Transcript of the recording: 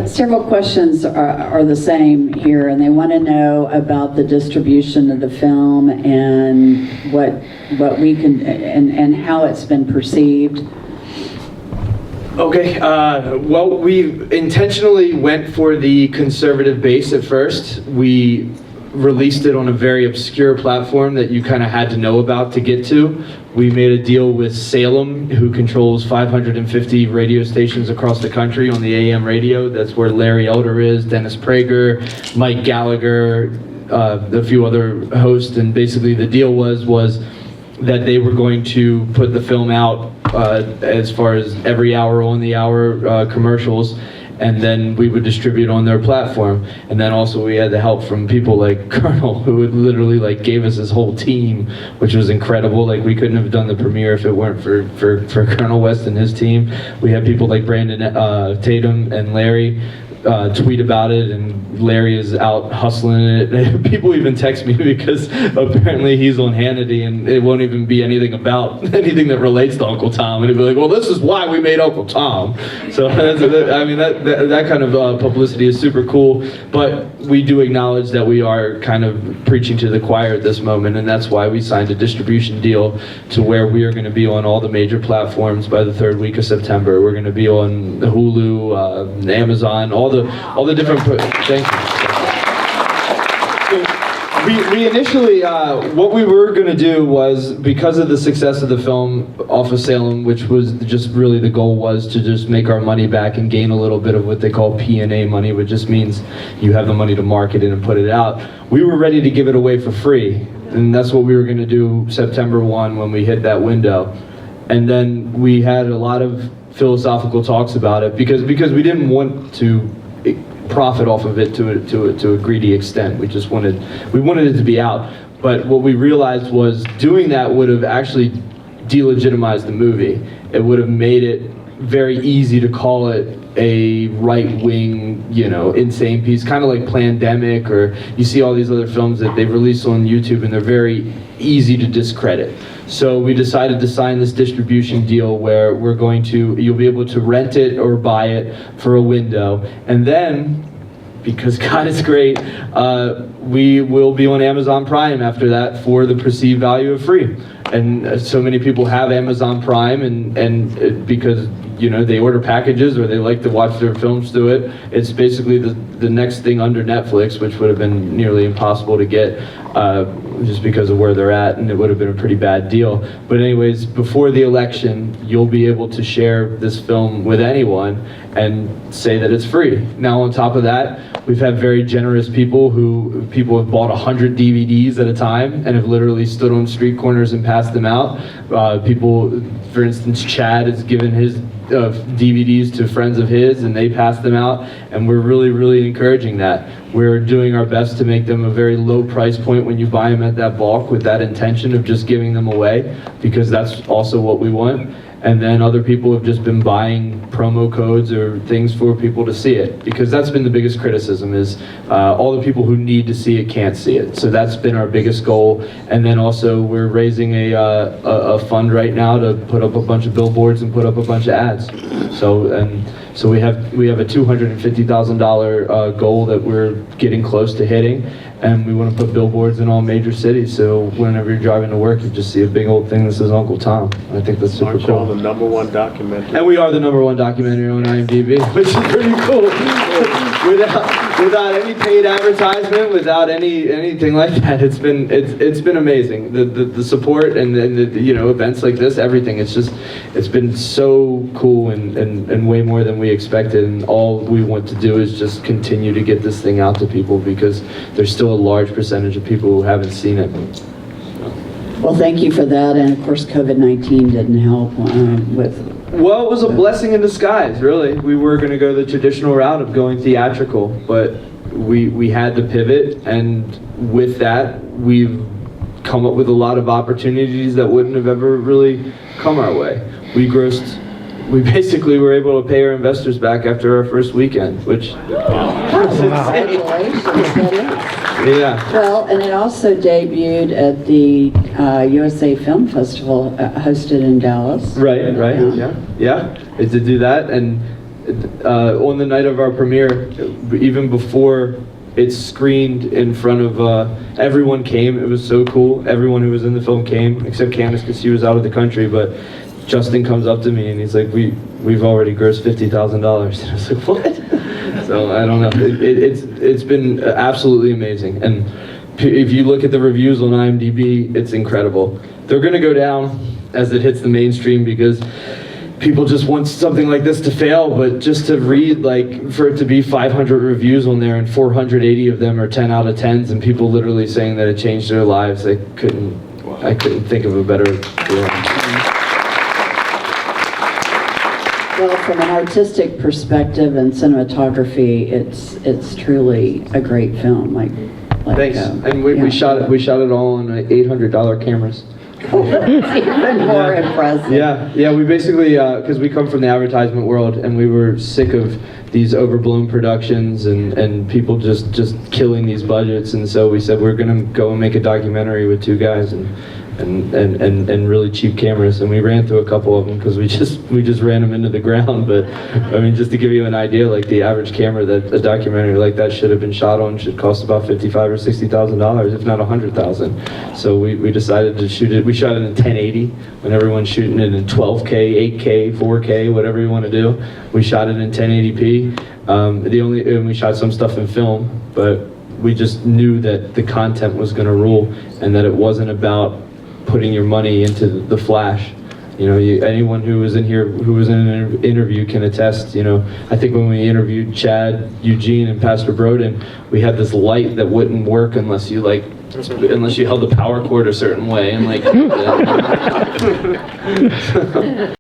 Several questions are the same here, and they want to know about the distribution of the film and what we can and how it's been perceived. Okay, well, we intentionally went for the conservative base at first. We released it on a very obscure platform that you kind of had to know about to get to. We made a deal with Salem, who controls 550 radio stations across the country on the AM radio. That's where Larry Elder is, Dennis Prager, Mike Gallagher, a few other hosts. And basically the deal was that they were going to put the film out as far as every hour on the hour commercials, and then we would distribute on their platform. And then also we had the help from people like Colonel, who would literally gave us his whole team, which was incredible. We couldn't have done the premiere if it weren't for Colonel West and his team. We had people like Brandon Tatum and Larry tweet about it, and Larry is out hustling it. People even text me because apparently he's on Hannity and it won't even be anything about anything that relates to Uncle Tom, and he'd be like, well, this is why we made Uncle Tom. So I mean, that kind of publicity is super cool, but we do acknowledge that we are kind of preaching to the choir at this moment, and that's why we signed a distribution deal to where we are going to be on all the major platforms by the third week of September. We're going to be on Hulu, Amazon, all the different. Thank you. We initially, what we were going to do was, because of the success of the film off of Salem, which was just really the goal, was to just make our money back and gain a little bit of what they call P&A money, which just means you have the money to market it and put it out. We were ready to give it away for free, and that's what we were going to do September 1 when we hit that window. And then we had a lot of philosophical talks about it because we didn't want to profit off of it to a greedy extent. We wanted it to be out. But what we realized was doing that would have actually delegitimized the movie. It would have made it very easy to call it a right-wing, insane piece, kind of like Plandemic, or you see all these other films that they've released on YouTube and they're very easy to discredit. So we decided to sign this distribution deal where you'll be able to rent it or buy it for a window, and then, because God is great, we will be on Amazon Prime after that for the perceived value of free. And so many people have Amazon Prime, and because they order packages or they like to watch their films through it, it's basically the next thing under Netflix, which would have been nearly impossible to get just because of where they're at, and it would have been a pretty bad deal. But anyways, before the election, you'll be able to share this film with anyone and say that it's free. Now, on top of that, we've had very generous people have bought 100 DVDs at a time and have literally stood on street corners and passed them out. People, for instance, Chad has given his DVDs to friends of his, and they pass them out, and we're really, really encouraging that. We're doing our best to make them a very low price point when you buy them at that bulk, with that intention of just giving them away, because that's also what we want. And then other people have just been buying promo codes or things for people to see it, because that's been the biggest criticism, is all the people who need to see it can't see it. So that's been our biggest goal. And then also we're raising a fund right now to put up a bunch of billboards and put up a bunch of ads. So we have a $250,000 goal that we're getting close to hitting, and we want to put billboards in all major cities, so whenever you're driving to work, you just see a big old thing that says Uncle Tom. I think that's super cool. The #1 documentary. And we are the #1 documentary on IMDb, which is pretty cool. Without any paid advertisement, without anything like that, it's been amazing. The support and the events like this, everything. It's been so cool and way more than we expected. And all we want to do is just continue to get this thing out to people, because there's still a large percentage of people who haven't seen it. Well, thank you for that, and of course COVID-19 didn't help with. Well, it was a blessing in disguise, really. We were going to go the traditional route of going theatrical, but we had to pivot, and with that, we've come up with a lot of opportunities that wouldn't have ever really come our way. We basically were able to pay our investors back after our first weekend, which Congratulations, that is. Yeah. Well, and it also debuted at the USA Film Festival hosted in Dallas. Right, yeah. It did do that, and on the night of our premiere, even before it's screened in front of everyone came. It was so cool. Everyone who was in the film came, except Candace because she was out of the country. But Justin comes up to me and he's like, "We've already grossed $50,000." And I was like, "What?" So I don't know. It's been absolutely amazing. And if you look at the reviews on IMDb, it's incredible. They're going to go down as it hits the mainstream because people just want something like this to fail, but just to read, like, for it to be 500 reviews on there and 480 of them are 10 out of 10s and people literally saying that it changed their lives, I couldn't think of a better feeling. Well, from an artistic perspective and cinematography, it's truly a great film. Thanks. And we shot it all on $800 cameras. That's even more impressive. Yeah. We basically, because we come from the advertisement world, and we were sick of these overblown productions and people just killing these budgets, and so we said we're gonna go and make a documentary with two guys and really cheap cameras, and we ran through a couple of them because we just ran them into the ground. But I mean, just to give you an idea, like the average camera that a documentary like that should have been shot on should cost about $55,000 or $60,000, if not $100,000. So we decided to shoot it. We shot it in 1080 when everyone's shooting it in 12K, 8K, 4K, whatever you want to do. We shot it in 1080p. And we shot some stuff in film, but we just knew that the content was going to rule, and that it wasn't about putting your money into the flash. You know, anyone who was in here, who was in an interview can attest. You know, I think when we interviewed Chad, Eugene, and Pastor Broden, we had this light that wouldn't work unless you held the power cord a certain way, and like.